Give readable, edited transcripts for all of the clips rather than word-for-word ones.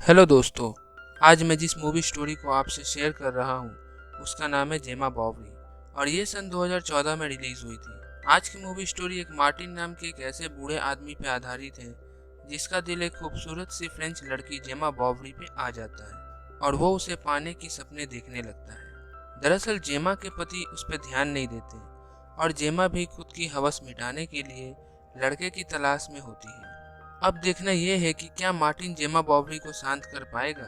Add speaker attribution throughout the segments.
Speaker 1: Hello दोस्तों, आज मैं जिस मूवी स्टोरी को आपसे शेयर कर रहा हूँ उसका नाम है जेमा बॉवरी और ये सन 2014 में रिलीज हुई थी। आज की मूवी स्टोरी एक मार्टिन नाम के एक ऐसे बूढ़े आदमी पे आधारित है जिसका दिल एक खूबसूरत सी फ्रेंच लड़की जेमा बॉवरी पे आ जाता है और वो उसे पाने की सपने देखने लगता है। दरअसल जेमा के पति उस पर ध्यान नहीं देते और जेमा भी खुद की हवस मिटाने के लिए लड़के की तलाश में होती है। अब देखना यह है कि क्या मार्टिन जेमा बॉवरी को शांत कर पाएगा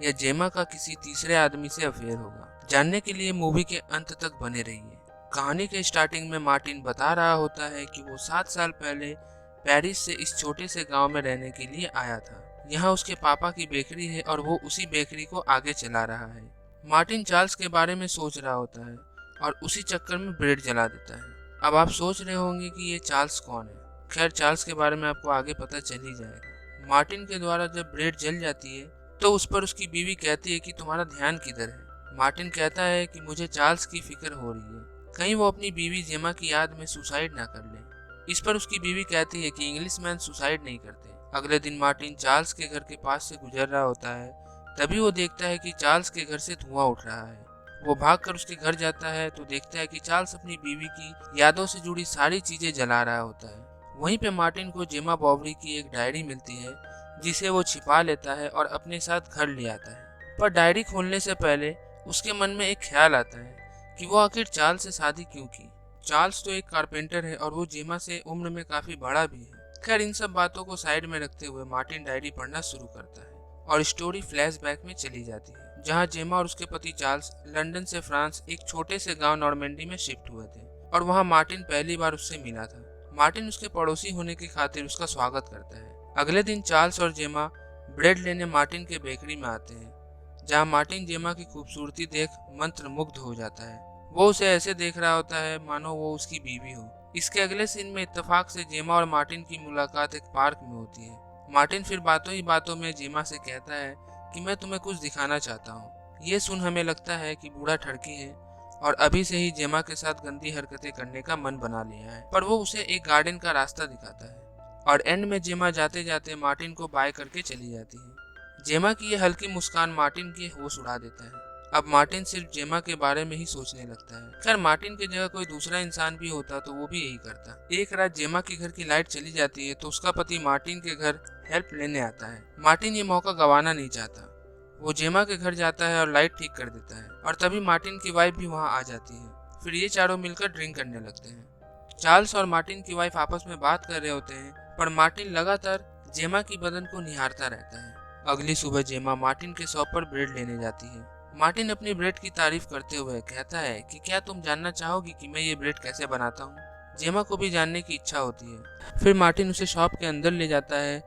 Speaker 1: या जेमा का किसी तीसरे आदमी से अफेयर होगा। जानने के लिए मूवी के अंत तक बने रहिए। कहानी के स्टार्टिंग में मार्टिन बता रहा होता है कि वो 7 साल पहले पेरिस से इस छोटे से गांव में रहने के लिए आया था। यहाँ उसके पापा की बेकरी है और वो उसी बेकरी को आगे चला रहा है। मार्टिन चार्ल्स के बारे में सोच रहा होता है और उसी चक्कर में ब्रेड जला देता है। अब आप सोच रहे होंगे कि ये चार्ल्स कौन है। खैर, चार्ल्स के बारे में आपको आगे पता चल ही जाएगा। मार्टिन के द्वारा जब ब्रेड जल जाती है तो उस पर उसकी बीवी कहती है कि तुम्हारा ध्यान किधर है। मार्टिन कहता है कि मुझे चार्ल्स की फिक्र हो रही है, कहीं वो अपनी बीवी जेमा की याद में सुसाइड ना कर ले। इस पर उसकी बीवी कहती है कि इंग्लिशमैन सुसाइड नहीं करते। अगले दिन मार्टिन चार्ल्स के घर के पास से गुजर रहा होता है, तभी वो देखता है कि चार्ल्स के घर से धुआं उठ रहा है। वो भागकर उसके घर जाता है तो देखता है कि चार्ल्स अपनी बीवी की यादों से जुड़ी सारी चीजें जला रहा होता है। वहीं पे मार्टिन को जेमा बॉवरी की एक डायरी मिलती है जिसे वो छिपा लेता है और अपने साथ घर ले आता है। पर डायरी खोलने से पहले उसके मन में एक ख्याल आता है कि वो आखिर चार्ल्स से शादी क्यों की। चार्ल्स तो एक कारपेंटर है और वो जेमा से उम्र में काफी बड़ा भी है। खैर, इन सब बातों को साइड में रखते हुए मार्टिन डायरी पढ़ना शुरू करता है और स्टोरी फ्लैशबैक में चली जाती है, जहाँ जेमा और उसके पति चार्ल्स लंदन से फ्रांस एक छोटे से गांव नॉर्मेंडी में शिफ्ट हुए थे और वहाँ मार्टिन पहली बार उससे मिला था। मार्टिन उसके पड़ोसी होने की खातिर उसका स्वागत करता है। अगले दिन चार्ल्स और जेमा ब्रेड लेने मार्टिन के बेकरी में आते हैं, जहां मार्टिन जेमा की खूबसूरती देख मंत्र मुग्ध हो जाता है। वो उसे ऐसे देख रहा होता है मानो वो उसकी बीवी हो। इसके अगले सीन में इत्तेफाक से जेमा और मार्टिन की मुलाकात एक पार्क में होती है। मार्टिन फिर बातों ही बातों में जेमा से कहता है कि मैं तुम्हें कुछ दिखाना चाहता हूँ। ये सुन हमें लगता है कि बूढ़ा ठरकी है और अभी से ही जेमा के साथ गंदी हरकतें करने का मन बना लिया है। पर वो उसे एक गार्डन का रास्ता दिखाता है और एंड में जेमा जाते जाते मार्टिन को बाय करके चली जाती है। जेमा की ये हल्की मुस्कान मार्टिन के होश उड़ा देता है। अब मार्टिन सिर्फ जेमा के बारे में ही सोचने लगता है। खैर, मार्टिन की जगह कोई दूसरा इंसान भी होता तो वो भी यही करता। एक रात जेमा के घर की लाइट चली जाती है तो उसका पति मार्टिन के घर हेल्प लेने आता है। मार्टिन ये मौका गंवाना नहीं चाहता। वो जेमा के घर जाता है और लाइट ठीक कर देता है और तभी मार्टिन की वाइफ भी वहाँ आ जाती है। फिर ये चारों मिलकर ड्रिंक करने लगते हैं। चार्ल्स और मार्टिन की वाइफ आपस में बात कर रहे होते हैं, पर मार्टिन लगातार जेमा की बदन को निहारता रहता है। अगली सुबह जेमा मार्टिन के शॉप पर ब्रेड लेने जाती है। मार्टिन अपनी ब्रेड की तारीफ करते हुए कहता है कि क्या तुम जानना चाहोगी कि मैं ये ब्रेड कैसे बनाता हूँ। जेमा को भी जानने की इच्छा होती है। फिर मार्टिन उसे शॉप के अंदर ले जाता है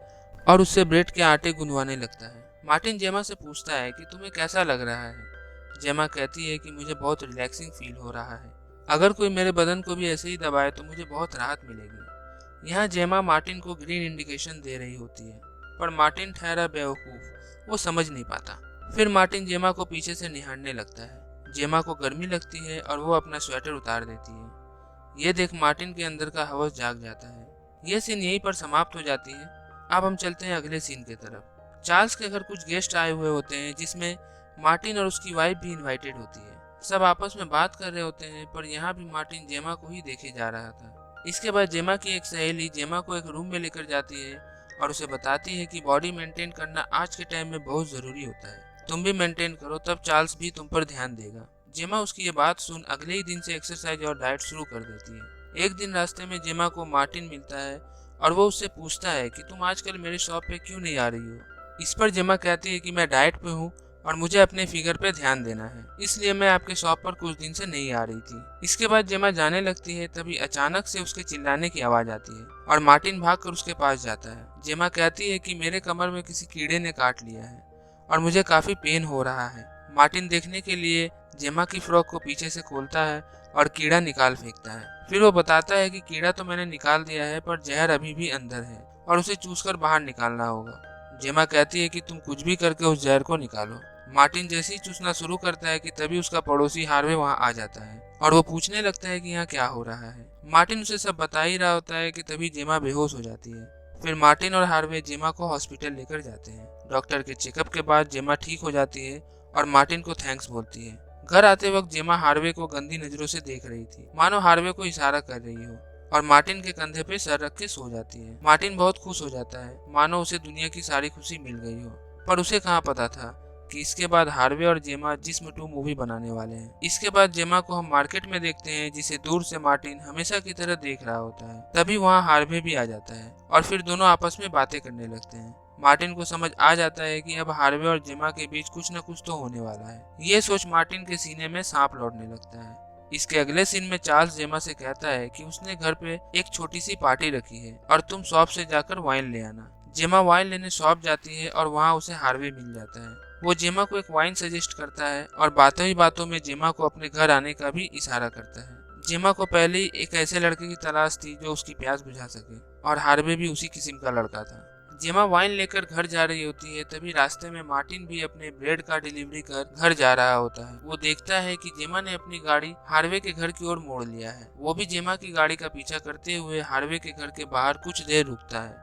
Speaker 1: और उससे ब्रेड के आटे गुंदवाने लगता है। मार्टिन जेमा से पूछता है कि तुम्हें कैसा लग रहा है। जेमा कहती है कि मुझे बहुत रिलैक्सिंग फील हो रहा है, अगर कोई मेरे बदन को भी ऐसे ही दबाए तो मुझे बहुत राहत मिलेगी। यहाँ जेमा मार्टिन को ग्रीन इंडिकेशन दे रही होती है, पर मार्टिन ठहरा बेवकूफ, वो समझ नहीं पाता। फिर मार्टिन जेमा को पीछे से निहारने लगता है। जेमा को गर्मी लगती है और वो अपना स्वेटर उतार देती है। ये देख मार्टिन के अंदर का हवस जाग जाता है। ये सीन यहीं पर समाप्त हो जाती है। अब हम चलते हैं अगले सीन की तरफ। चार्ल्स के घर कुछ गेस्ट आए हुए होते हैं, जिसमें मार्टिन और उसकी वाइफ भी इनवाइटेड होती है। सब आपस में बात कर रहे होते हैं, पर यहाँ भी मार्टिन जेमा को ही देखे जा रहा था। इसके बाद जेमा की एक सहेली जेमा को एक रूम में लेकर जाती है और उसे बताती है कि बॉडी मेंटेन करना आज के टाइम में बहुत जरूरी होता है। तुम भी मेंटेन करो, तब चार्ल्स भी तुम पर ध्यान देगा। जेमा उसकी ये बात सुन अगले ही दिन से एक्सरसाइज और डाइट शुरू कर देती है। एक दिन रास्ते में जेमा को मार्टिन मिलता है और वो उससे पूछता है कि तुम आजकल मेरे शॉप पे क्यों नहीं आ रही हो। इस पर जेमा कहती है कि मैं डाइट पे हूँ और मुझे अपने फिगर पे ध्यान देना है, इसलिए मैं आपके शॉप पर कुछ दिन से नहीं आ रही थी। इसके बाद जेमा जाने लगती है, तभी अचानक से उसके चिल्लाने की आवाज आती है और मार्टिन भागकर उसके पास जाता है। जेमा कहती है कि मेरे कमर में किसी कीड़े ने काट लिया है और मुझे काफी पेन हो रहा है। मार्टिन देखने के लिए जेमा की फ्रॉक को पीछे से खोलता है और कीड़ा निकाल फेंकता है। फिर वो बताता है कि कीड़ा तो मैंने निकाल दिया है, पर जहर अभी भी अंदर है और उसे चूसकर बाहर निकालना होगा। जेमा कहती है कि तुम कुछ भी करके उस जहर को निकालो। मार्टिन जैसे ही चूसना शुरू करता है कि तभी उसका पड़ोसी हार्वे वहाँ आ जाता है और वो पूछने लगता है कि यहाँ क्या हो रहा है। मार्टिन उसे सब बता ही रहा होता है कि तभी जेमा बेहोश हो जाती है। फिर मार्टिन और हार्वे जेमा को हॉस्पिटल लेकर जाते हैं, डॉक्टर के चेकअप के बाद जेमा ठीक हो जाती है और मार्टिन को थैंक्स बोलती है। घर आते वक्त जेमा हार्वे को गंदी नजरों से देख रही थी, मानो हार्वे को इशारा कर रही हो, और मार्टिन के कंधे पे सर रख के सो जाती है। मार्टिन बहुत खुश हो जाता है, मानो उसे दुनिया की सारी खुशी मिल गई हो। पर उसे कहाँ पता था कि इसके बाद हार्वे और जेमा जिस्म 2 मूवी बनाने वाले हैं। इसके बाद जेमा को हम मार्केट में देखते हैं, जिसे दूर से मार्टिन हमेशा की तरह देख रहा होता है। तभी वहाँ हार्वे भी आ जाता है और फिर दोनों आपस में बातें करने लगते हैं। मार्टिन को समझ आ जाता है कि अब हार्वे और जेमा के बीच कुछ न कुछ तो होने वाला है। ये सोच मार्टिन के सीने में सांप लौटने लगता है। इसके अगले सीन में चार्ल्स जेमा से कहता है कि उसने घर पे एक छोटी सी पार्टी रखी है और तुम शॉप से जाकर वाइन ले आना। जेमा वाइन लेने शॉप जाती है और वहाँ उसे हार्वे मिल जाता है। वो जेमा को एक वाइन सजेस्ट करता है और बातों ही बातों में जेमा को अपने घर आने का भी इशारा करता है। जेमा को पहले ही एक ऐसे लड़के की तलाश थी जो उसकी प्यास बुझा सके, और हार्वे भी उसी किस्म का लड़का था। जेमा वाइन लेकर घर जा रही होती है, तभी रास्ते में मार्टिन भी अपने ब्रेड का डिलीवरी कर घर जा रहा होता है। वो देखता है कि जेमा ने अपनी गाड़ी हार्वे के घर की ओर मोड़ लिया है। वो भी जेमा की गाड़ी का पीछा करते हुए हार्वे के घर के बाहर कुछ देर रुकता है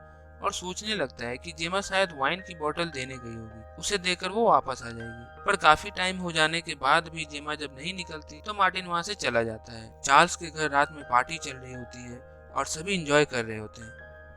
Speaker 1: और सोचने लगता है कि जेमा शायद वाइन की बोतल देने गई होगी, उसे देकर वो वापस आ जाएगी। पर काफी टाइम हो जाने के बाद भी जेमा जब नहीं निकलती तो मार्टिन वहाँ से चला जाता है। चार्ल्स के घर रात में पार्टी चल रही होती है और सभी इंजॉय कर रहे होते हैं,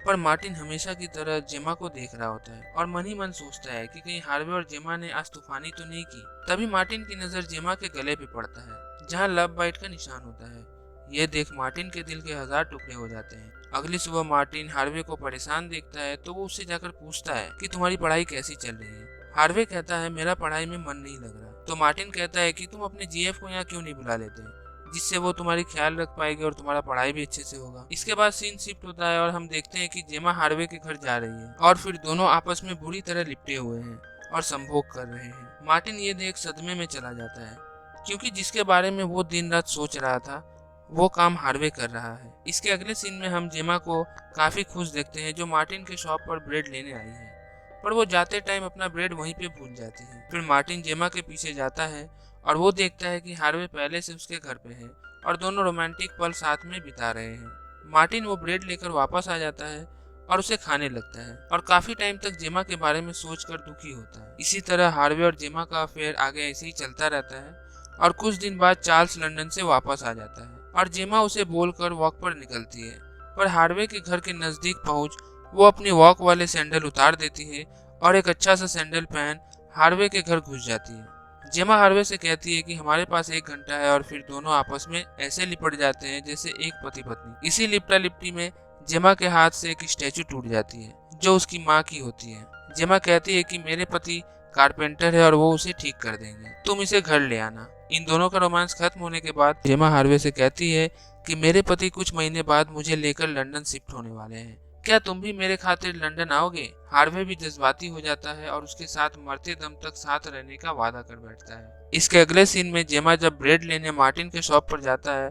Speaker 1: पर मार्टिन हमेशा की तरह जेमा को देख रहा होता है और मन ही मन सोचता है कि कहीं हार्वे और जेमा ने आज तूफानी तो नहीं की। तभी मार्टिन की नजर जेमा के गले पे पड़ता है, जहाँ लव बाइट का निशान होता है। यह देख मार्टिन के दिल के 1000 टुकड़े हो जाते हैं। अगली सुबह मार्टिन हार्वे को परेशान देखता है तो वो उससे जाकर पूछता है कि तुम्हारी पढ़ाई कैसी चल रही है। हार्वे कहता है मेरा पढ़ाई में मन नहीं लग रहा। तो मार्टिन कहता है कि तुम अपने जीएफ को यहाँ क्यों नहीं बुला लेते, जिससे वो तुम्हारी ख्याल रख पाएगी और तुम्हारा पढ़ाई भी अच्छे से होगा। इसके बाद सीन शिफ्ट होता है और हम देखते हैं कि जेमा हार्वे के घर जा रही है और फिर दोनों आपस में बुरी तरह लिपटे हुए हैं और संभोग कर रहे हैं। मार्टिन ये देख सदमे में चला जाता है, क्योंकि जिसके बारे में वो दिन रात सोच रहा था वो काम हार्वे कर रहा है। इसके अगले सीन में हम जेमा को काफी खुश देखते हैं, जो मार्टिन के शॉप पर ब्रेड लेने आई है, पर वो जाते टाइम अपना ब्रेड वहीं पे भूल जाती है। फिर मार्टिन जेमा के पीछे जाता है और वो देखता है कि हार्वे पहले से उसके घर पे है और दोनों रोमांटिक पल साथ में बिता रहे हैं। मार्टिन वो ब्रेड लेकर वापस आ जाता है और उसे खाने लगता है और काफी टाइम तक जेमा के बारे में सोचकर दुखी होता है। इसी तरह हार्वे और जेमा का अफेयर आगे ऐसे ही चलता रहता है और कुछ दिन बाद चार्ल्स लंदन से वापस आ जाता है और जेमा उसे बोलकर वॉक पर निकलती है, पर हार्वे के घर के नजदीक पहुंच वो अपनी वॉक वाले सैंडल उतार देती है और एक अच्छा सा सैंडल पहन हार्वे के घर घुस जाती है। जेमा हार्वे से कहती है कि हमारे पास 1 घंटा है और फिर दोनों आपस में ऐसे लिपट जाते हैं जैसे एक पति पत्नी। इसी लिपटा लिपटी में जेमा के हाथ से एक स्टैचू टूट जाती है जो उसकी माँ की होती है। जेमा कहती है कि मेरे पति कारपेंटर है और वो उसे ठीक कर देंगे, तुम इसे घर ले आना। इन दोनों का रोमांस खत्म होने के बाद जेमा हार्वे से कहती है कि मेरे पति कुछ महीने बाद मुझे लेकर लंदन शिफ्ट होने वाले हैं, क्या तुम भी मेरे खातिर लंदन आओगे? हार्वे भी जज्बाती हो जाता है और उसके साथ मरते दम तक साथ रहने का वादा कर बैठता है। इसके अगले सीन में जेमा जब ब्रेड लेने मार्टिन के शॉप पर जाता है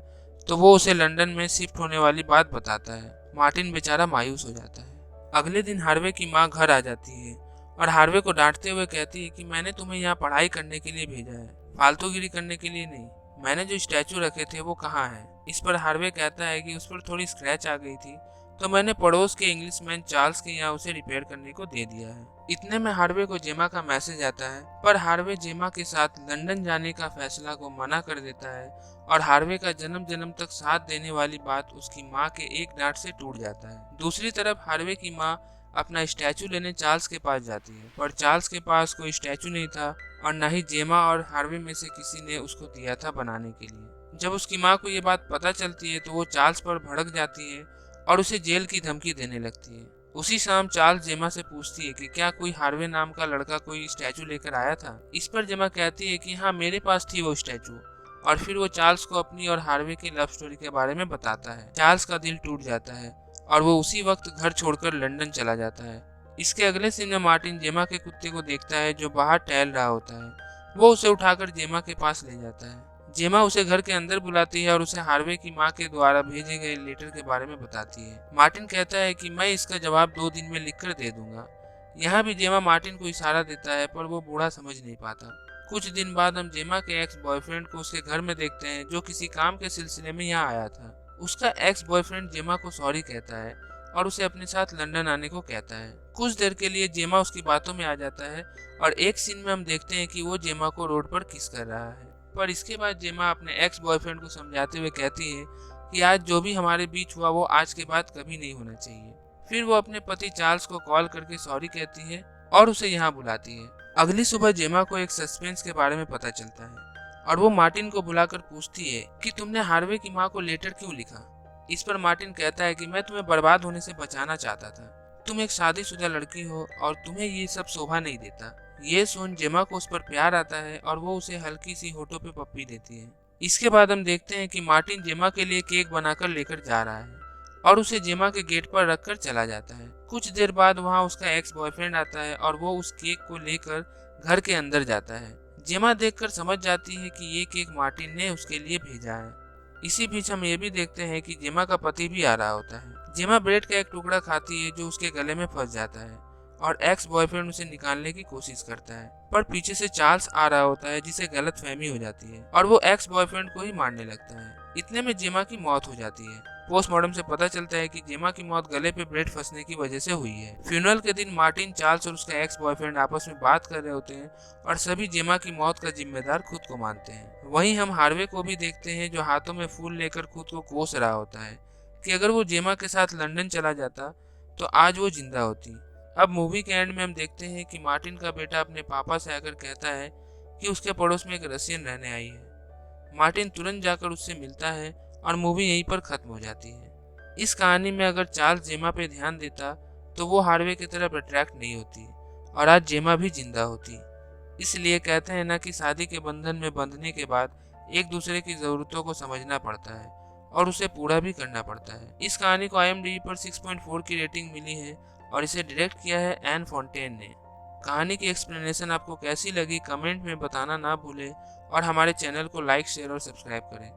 Speaker 1: तो वो उसे लंदन में शिफ्ट होने वाली बात बताता है। मार्टिन बेचारा मायूस हो जाता है। अगले दिन हार्वे की माँ घर आ जाती है और हार्वे को डांटते हुए कहती है कि मैंने तुम्हें यहाँ पढ़ाई करने के लिए भेजा है, फालतूगिरी करने के लिए नहीं। मैंने जो स्टैचू रखे थे वो कहाँ है? इस पर हार्वे कहता है कि उस पर थोड़ी स्क्रैच आ गई थी तो मैंने पड़ोस के इंग्लिशमैन चार्ल्स के यहाँ उसे रिपेयर करने को दे दिया है। इतने में हार्वे को जेमा का मैसेज आता है, पर हार्वे जेमा के साथ लंदन जाने का फैसला को मना कर देता है और हार्वे का जन्म जन्म तक साथ देने वाली बात उसकी माँ के एक डांट से टूट जाता है। दूसरी तरफ हार्वे की माँ अपना स्टैचू लेने चार्ल्स के पास जाती है, पर चार्ल्स के पास कोई स्टैचू नहीं था और न ही जेमा और हार्वे में से किसी ने उसको दिया था बनाने के लिए। जब उसकी माँ को ये बात पता चलती है तो वो चार्ल्स पर भड़क जाती है और उसे जेल की धमकी देने लगती है। उसी शाम चार्ल्स जेमा से पूछती है कि क्या कोई हार्वे नाम का लड़का कोई स्टैचू लेकर आया था। इस पर जेमा कहती है कि हाँ, मेरे पास थी वो स्टैचू, और फिर वो चार्ल्स को अपनी और हार्वे की लव स्टोरी के बारे में बताता है। चार्ल्स का दिल टूट जाता है और वो उसी वक्त घर छोड़कर लंदन चला जाता है। इसके अगले सीन में मार्टिन जेमा के कुत्ते को देखता है जो बाहर टहल रहा होता है। वो उसे उठाकर जेमा के पास ले जाता है। जेमा उसे घर के अंदर बुलाती है और उसे हार्वे की माँ के द्वारा भेजे गए लेटर के बारे में बताती है। मार्टिन कहता है कि मैं इसका जवाब 2 दिन में लिखकर दे दूंगा। यहाँ भी जेमा मार्टिन को इशारा देता है, पर वो बूढ़ा समझ नहीं पाता। कुछ दिन बाद हम जेमा के एक्स बॉयफ्रेंड को उसके घर में देखते हैं, जो किसी काम के सिलसिले में यहाँ आया था। उसका एक्स बॉयफ्रेंड जेमा को सॉरी कहता है और उसे अपने साथ लंदन आने को कहता है। कुछ देर के लिए जेमा उसकी बातों में आ जाता है और एक सीन में हम देखते हैं कि वो जेमा को रोड पर किस कर रहा है। पर इसके बाद जेमा अपने एक्स बॉयफ्रेंड को समझाते हुए कहती है कि आज जो भी हमारे बीच हुआ वो आज के बाद कभी नहीं होना चाहिए। फिर वो अपने पति चार्ल्स को कॉल करके सॉरी कहती है और उसे यहाँ बुलाती है। अगली सुबह जेमा को एक सस्पेंस के बारे में पता चलता है और वो मार्टिन को बुलाकर पूछती है कि तुमने हार्वे की माँ को लेटर क्यों लिखा। इस पर मार्टिन कहता है कि मैं तुम्हें बर्बाद होने से बचाना चाहता था। तुम एक शादीशुदा लड़की हो और तुम्हें ये सब शोभा नहीं देता। ये सुन जेमा को उस पर प्यार आता है और वो उसे हल्की सी होठों पे पप्पी देती है। इसके बाद हम देखते हैं कि मार्टिन जेमा के लिए केक बनाकर लेकर जा रहा है और उसे जेमा के गेट पर रखकर चला जाता है। कुछ देर बाद वहाँ उसका एक्स बॉयफ्रेंड आता है और वो उस केक को लेकर घर के अंदर जाता है। जेमा देखकर समझ जाती है कि ये केक मार्टिन ने उसके लिए भेजा है। इसी बीच हम ये भी देखते हैं कि जेमा का पति भी आ रहा होता है। जेमा ब्रेड का एक टुकड़ा खाती है जो उसके गले में फंस जाता है और एक्स बॉयफ्रेंड उसे निकालने की कोशिश करता है, पर पीछे से चार्ल्स आ रहा होता है जिसे गलतफहमी हो जाती है और वो एक्स बॉयफ्रेंड को ही मारने लगता है। इतने में जेमा की मौत हो जाती है। पोस्टमार्टम से पता चलता है कि जेमा की मौत गले पे ब्रेड फंसने की वजह से हुई है। फ्यूनरल के दिन मार्टिन, चार्ल्स और उसका एक्स बॉयफ्रेंड आपस में बात कर रहे होते हैं और सभी जेमा की मौत का जिम्मेदार खुद को मानते हैं। वहीं हम हार्वे को भी देखते हैं जो हाथों में फूल लेकर खुद को कोस रहा होता है कि अगर वो जेमा के साथ लंदन चला जाता तो आज वो जिंदा होती। अब मूवी के एंड में हम देखते हैं कि मार्टिन का बेटा अपने पापा से आकर कहता है कि उसके पड़ोस में एक रशियन रहने आई है। मार्टिन तुरंत जाकर उससे मिलता है और मूवी यहीं पर खत्म हो जाती है। इस कहानी में अगर चार्ल्स जेमा पे ध्यान देता तो वो हार्वे की तरफ अट्रैक्ट नहीं होती और आज जेमा भी जिंदा होती। इसलिए कहते हैं ना कि शादी के बंधन में बंधने के बाद एक दूसरे की जरूरतों को समझना पड़ता है और उसे पूरा भी करना पड़ता है। इस कहानी को IMDb पर 6.4 की रेटिंग मिली है और इसे डायरेक्ट किया है एन फोंटेन ने। कहानी की एक्सप्लेनेशन आपको कैसी लगी कमेंट में बताना ना भूलें और हमारे चैनल को लाइक, शेयर और सब्सक्राइब करें।